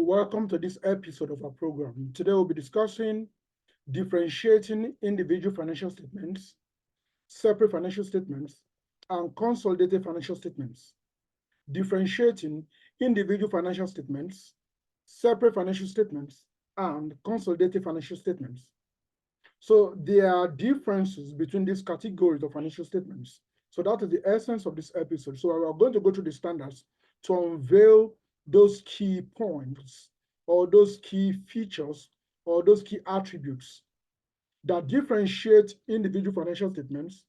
Welcome to this episode of our program. Today we'll be discussing differentiating individual financial statements, separate financial statements, and consolidated financial statements. Differentiating individual financial statements, separate financial statements, and consolidated financial statements. So there are differences between these categories of financial statements. So that is the essence of this episode. So we are going to go through the standards to unveil those key points or those key features or those key attributes that differentiate individual financial statements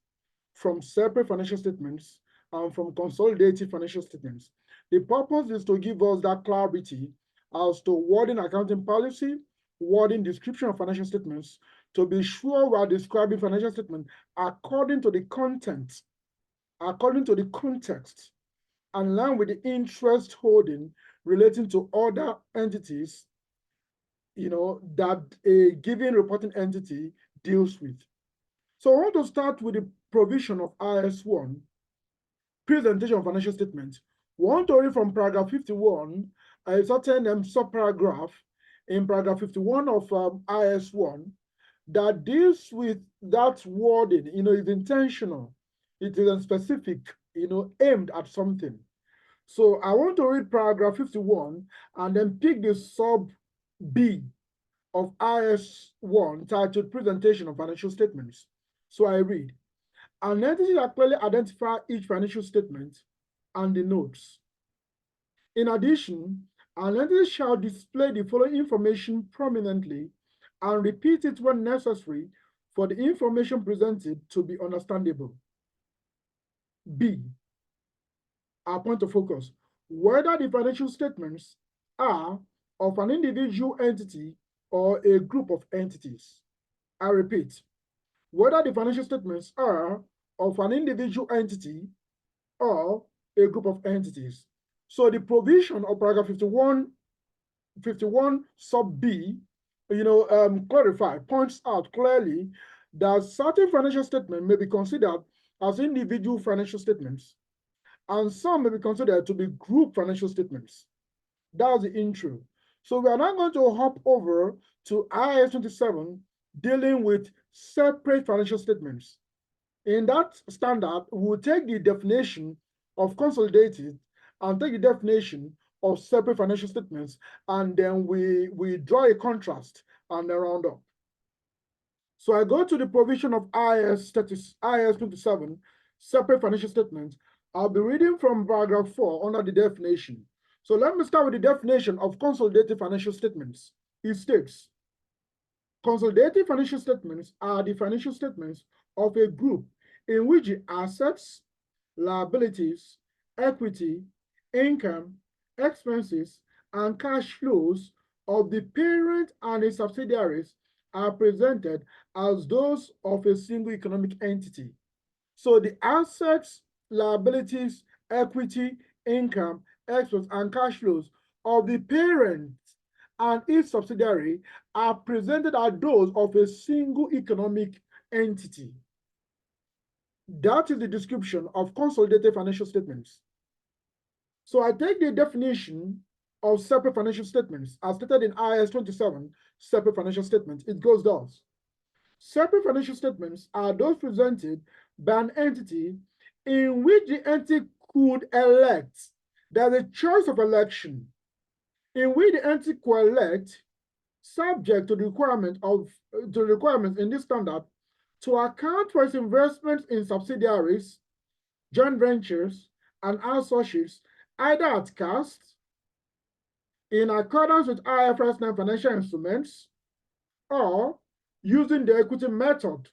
from separate financial statements and from consolidated financial statements. The purpose is to give us that clarity as to wording accounting policy, wording description of financial statements, to be sure we are describing financial statement according to the content, according to the context, and line with the interest holding relating to other entities, that a given reporting entity deals with. So I want to start with the provision of IAS 1, presentation of financial statements. We want to read from paragraph 51, a certain subparagraph in paragraph 51 of IAS 1 that deals with that wording, is intentional. It is specific, aimed at something. So I want to read paragraph 51 and then pick the sub B of IAS 1 titled Presentation of Financial Statements. So I read, an entity that clearly identifies each financial statement and the notes. In addition, an entity shall display the following information prominently and repeat it when necessary for the information presented to be understandable. B, our point of focus, whether the financial statements are of an individual entity or a group of entities. I repeat, whether the financial statements are of an individual entity or a group of entities. So the provision of paragraph 51 sub B, points out clearly that certain financial statements may be considered as individual financial statements, and some may be considered to be group financial statements. That's the intro. So we are now going to hop over to IAS 27, dealing with separate financial statements. In that standard, we will take the definition of consolidated and take the definition of separate financial statements, and then we draw a contrast and then round up. So I go to the provision of IAS 27, separate financial statements. I'll be reading from paragraph 4 under the definition. So let me start with the definition of consolidated financial statements. It states, consolidated financial statements are the financial statements of a group in which the assets, liabilities, equity, income, expenses, and cash flows of the parent and its subsidiaries are presented as those of a single economic entity. So the assets, liabilities, equity, income, expenses, and cash flows of the parent and its subsidiary are presented as those of a single economic entity. That is the description of consolidated financial statements. So I take the definition of separate financial statements as stated in IAS 27, separate financial statements. It goes thus. Separate financial statements are those presented by an entity in which the entity could elect. There's a choice of election in which the entity could elect, subject to the requirements in this standard, to account for its investments in subsidiaries, joint ventures, and associates, either at cost, in accordance with IFRS 9 financial instruments, or using the equity method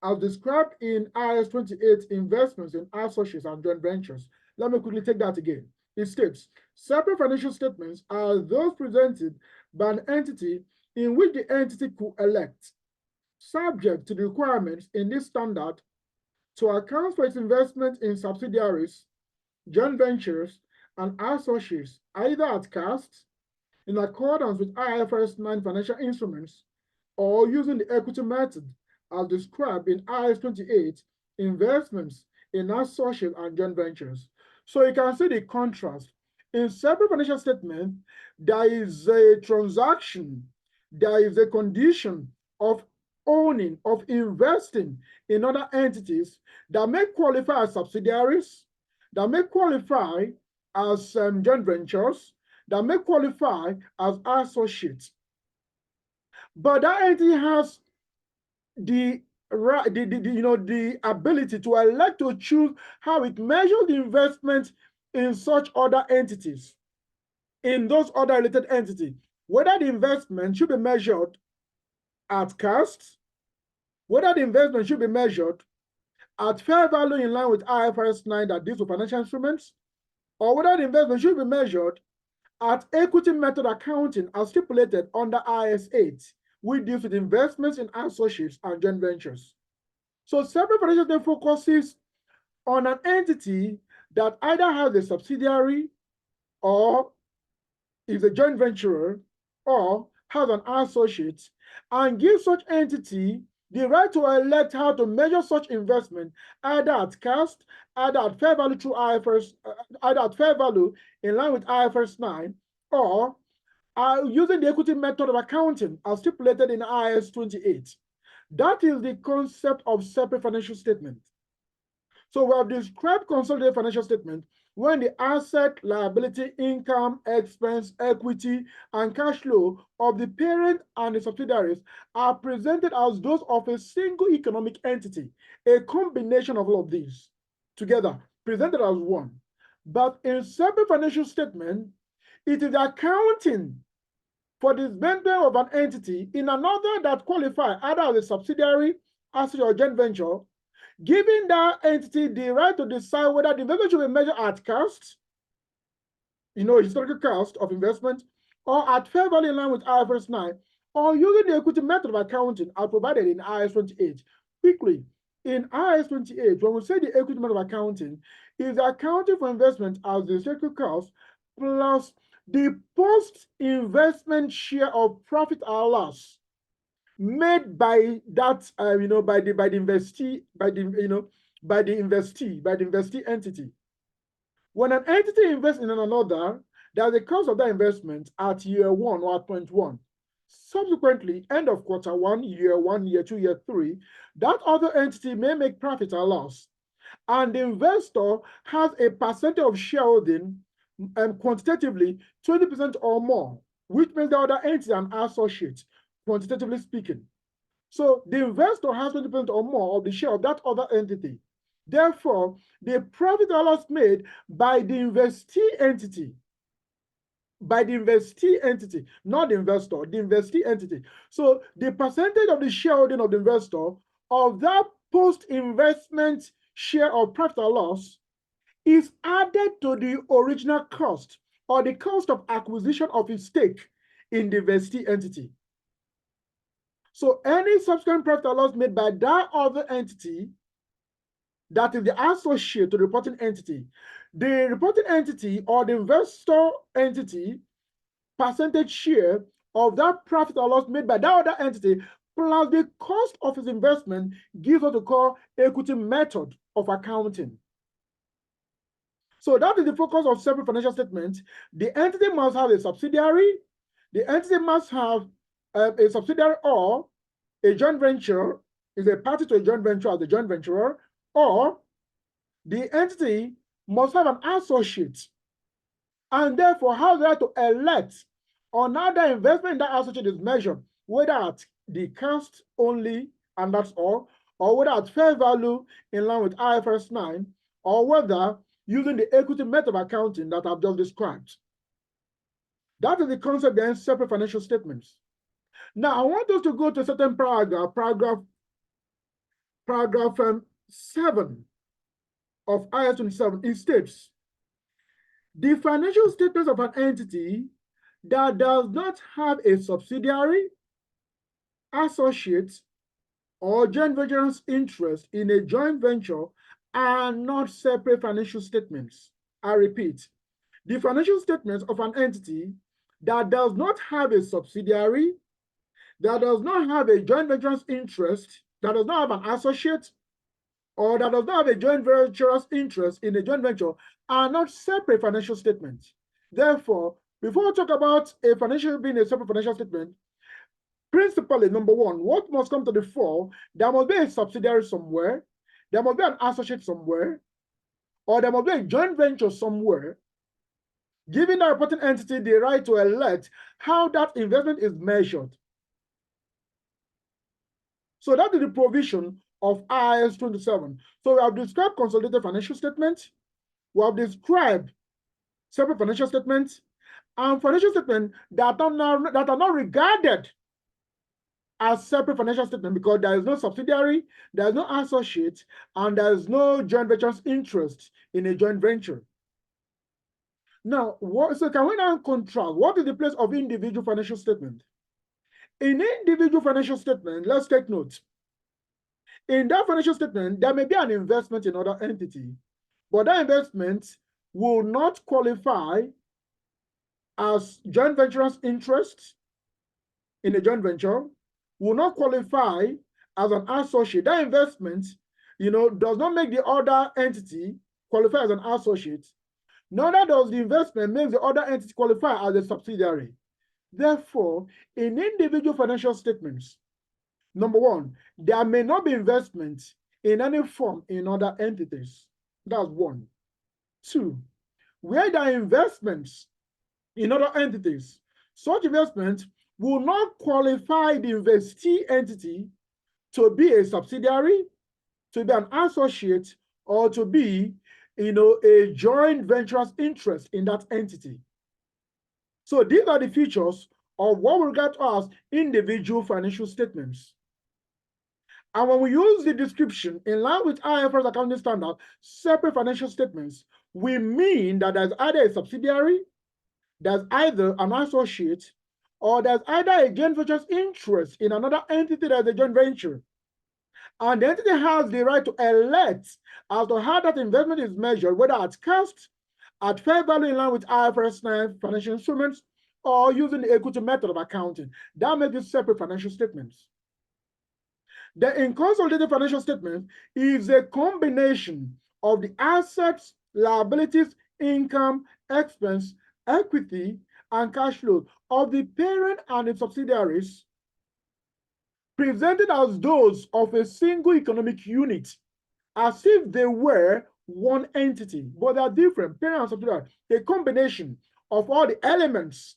as described in IAS 28, investments in associates and joint ventures. Let me quickly take that again. It states, separate financial statements are those presented by an entity in which the entity could elect, subject to the requirements in this standard, to account for its investment in subsidiaries, joint ventures, and associates, either at cost, in accordance with IFRS 9 financial instruments, or using the equity method as described in IAS 28, investments in associates and joint ventures. So you can see the contrast. In separate financial statement, there is a transaction, there is a condition of owning, of investing in other entities that may qualify as subsidiaries, that may qualify as joint ventures, that may qualify as associates. But that entity has the the ability to elect to choose how it measures the investment in such other entities, in those other related entities, whether the investment should be measured at cost, whether the investment should be measured at fair value in line with IFRS 9 that deals with financial instruments, or whether the investment should be measured at equity method accounting as stipulated under IAS 8, which deals with investments in associates and joint ventures. So separate financial statement focuses on an entity that either has a subsidiary or is a joint venturer or has an associate, and gives such entity the right to elect how to measure such investment, either at cost, either at fair value through IFRS, either at fair value in line with IFRS 9, or using the equity method of accounting as stipulated in IAS 28. That is the concept of separate financial statement. So we have described consolidated financial statement when the asset, liability, income, expense, equity, and cash flow of the parent and the subsidiaries are presented as those of a single economic entity, a combination of all of these together, presented as one. But in separate financial statement, it is accounting for the disbursement of an entity in another that qualifies either as a subsidiary, asset, or joint venture, giving that entity the right to decide whether the investment should be measured at cost, historical cost of investment, or at fair value in line with IFRS 9, or using the equity method of accounting as provided in IAS 28. Quickly, in IAS 28, when we say the equity method of accounting, is accounting for investment as the historical cost plus the post-investment share of profit or loss made by that, by the investee entity. When an entity invests in another, there's a cost of that investment at year 1 or at point 1. Subsequently, end of quarter 1, year 1, year 2, year 3, that other entity may make profit or loss, and the investor has a percentage of shareholding, quantitatively 20% or more, which means the other entity is an associate, quantitatively speaking. So the investor has 20% or more of the share of that other entity. Therefore, the profit or loss made by the investee entity, not the investor, the investee entity. So the percentage of the shareholding of the investor of that post-investment share of profit or loss is added to the original cost or the cost of acquisition of its stake in the investee entity. So any subsequent profit or loss made by that other entity, that is the associate to the reporting entity, the reporting entity or the investor entity percentage share of that profit or loss made by that other entity plus the cost of its investment gives what we call equity method of accounting. So that is the focus of separate financial statements. The entity must have a subsidiary. The entity must have a subsidiary or a joint venture, is a party to a joint venture as a joint venturer, or the entity must have an associate and therefore has the right to elect on how the investment in that associate is measured, whether at the cost only, and that's all, or whether at fair value in line with IFRS 9, or whether using the equity method of accounting that I've just described. That is the concept behind separate financial statements. Now, I want us to go to a certain paragraph 7 of IAS 27. It states, the financial statements of an entity that does not have a subsidiary, associate, or joint venture's interest in a joint venture are not separate financial statements. I repeat, the financial statements of an entity that does not have a subsidiary, that does not have a joint venture's interest, that does not have an associate, or that does not have a joint venture's interest in a joint venture are not separate financial statements. Therefore, before we talk about a financial being a separate financial statement, principally, number one, what must come to the fore? There must be a subsidiary somewhere, there must be an associate somewhere, or there must be a joint venture somewhere, giving the reporting entity the right to elect how that investment is measured. So that is the provision of IAS 27. So we have described consolidated financial statements, we have described separate financial statements, and financial statements that are not regarded as separate financial statement because there is no subsidiary, there is no associate, and there is no joint venture's interest in a joint venture. Now, so can we now contrast? What is the place of individual financial statement? In individual financial statement, let's take note. In that financial statement, there may be an investment in another entity, but that investment will not qualify as joint venture's interest in a joint venture, will not qualify as an associate. That investment, does not make the other entity qualify as an associate. Neither does the investment make the other entity qualify as a subsidiary. Therefore, in individual financial statements, number one, there may not be investment in any form in other entities. That's one. Two, where there are investments in other entities, such investment will not qualify the investee entity to be a subsidiary, to be an associate, or to be, a joint venture's interest in that entity. So these are the features of what we regard as individual financial statements. And when we use the description in line with IFRS accounting standard, separate financial statements, we mean that there's either a subsidiary, there's either an associate, or there's either a joint venture's interest in another entity that's a joint venture. And the entity has the right to elect as to how that investment is measured, whether at cost, at fair value in line with IFRS 9 financial instruments, or using the equity method of accounting. That makes it separate financial statements. The consolidated financial statement is a combination of the assets, liabilities, income, expense, equity, and cash flow of the parent and its subsidiaries, presented as those of a single economic unit, as if they were one entity, but they are different, parent and subsidiary, a combination of all the elements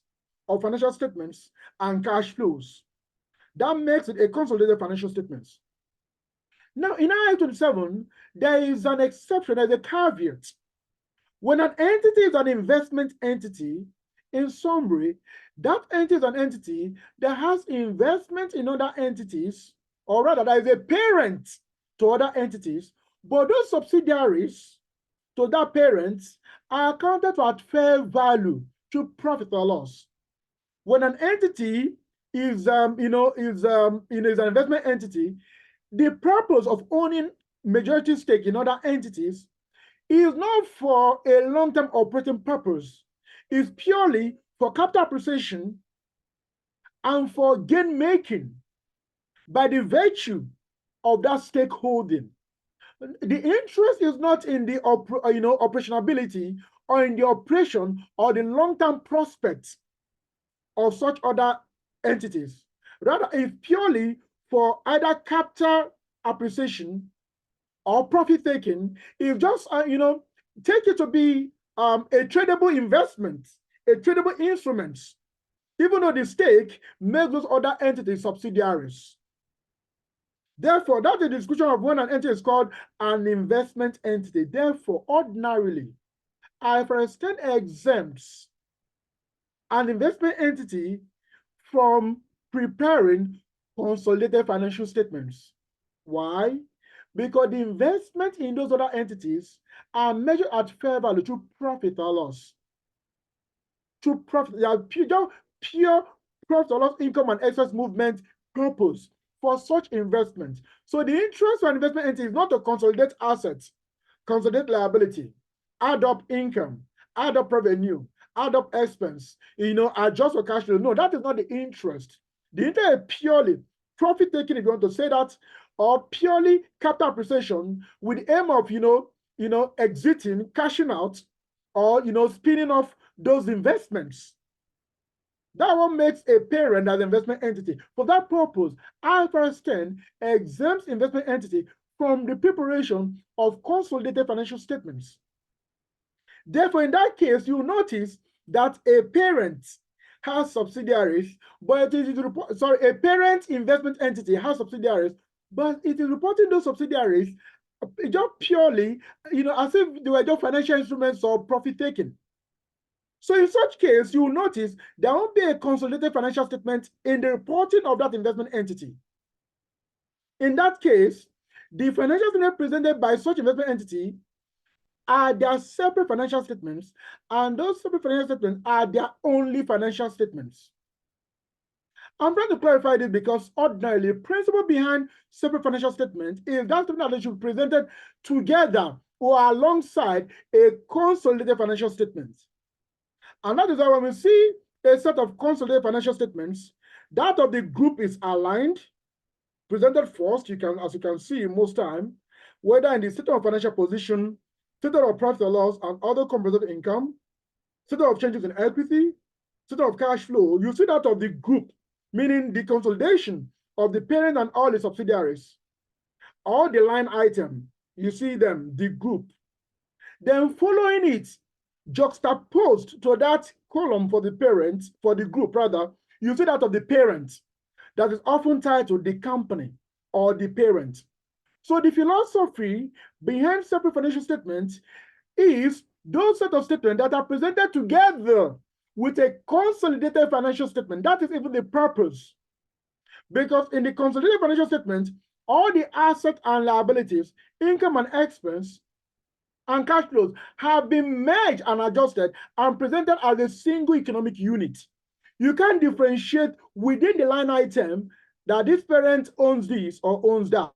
of financial statements and cash flows. That makes it a consolidated financial statement. Now, in IAS 27, there is an exception, there's a caveat. When an entity is an investment entity, in summary, that entity is an entity that has investment in other entities, or rather, there is a parent to other entities, but those subsidiaries to that parent are accounted for at fair value to profit or loss. When an entity is an investment entity, the purpose of owning majority stake in other entities is not for a long-term operating purpose. It's purely for capital appreciation and for gain making by the virtue of that stakeholding. The interest is not in the operationability or in the operation or the long-term prospects of such other entities. Rather, it's purely for either capital appreciation or profit taking. If just take it to be a tradable investment, a tradable instrument, even though the stake makes those other entities subsidiaries. Therefore, that's the description of when an entity is called an investment entity. Therefore, ordinarily, IFRS 10 exempts an investment entity from preparing consolidated financial statements. Why? Because the investment in those other entities are measured at fair value to profit or loss. To profit, they are pure profit or loss, income and excess movement purpose for such investment. So the interest for investment entity is not to consolidate assets, consolidate liability, add up income, add up revenue, add up expense, adjust for cash flow. No, that is not the interest. The interest is purely profit taking, if you want to say that, or purely capital appreciation with the aim of exiting, cashing out, or spinning off those investments. That one makes a parent as an investment entity. For that purpose, IFRS 10 exempts investment entity from the preparation of consolidated financial statements. Therefore, in that case, you notice that a parent has subsidiaries, but it is a parent investment entity has subsidiaries, but it is reporting those subsidiaries just purely, as if they were just financial instruments or profit taking. So in such case, you will notice there won't be a consolidated financial statement in the reporting of that investment entity. In that case, the financial statement presented by such investment entity are their separate financial statements, and those separate financial statements are their only financial statements. I'm trying to clarify this because ordinarily, the principle behind separate financial statements is that statement that should be presented together or alongside a consolidated financial statement. And that is why when we see a set of consolidated financial statements, that of the group is aligned, presented first, as you can see most time, whether in the statement of financial position, statement of profit or loss, and other comprehensive income, statement of changes in equity, statement of cash flow, you see that of the group, meaning the consolidation of the parent and all the subsidiaries. All the line item, you see them, the group. Then following it, juxtaposed to that column for the parent, for the group rather, you see that of the parent that is often titled the company or the parent. So the philosophy behind separate financial statements is those set of statements that are presented together with a consolidated financial statement. That is even the purpose. Because in the consolidated financial statement, all the assets and liabilities, income and expense, and cash flows have been merged and adjusted and presented as a single economic unit. You can't differentiate within the line item that this parent owns this or owns that.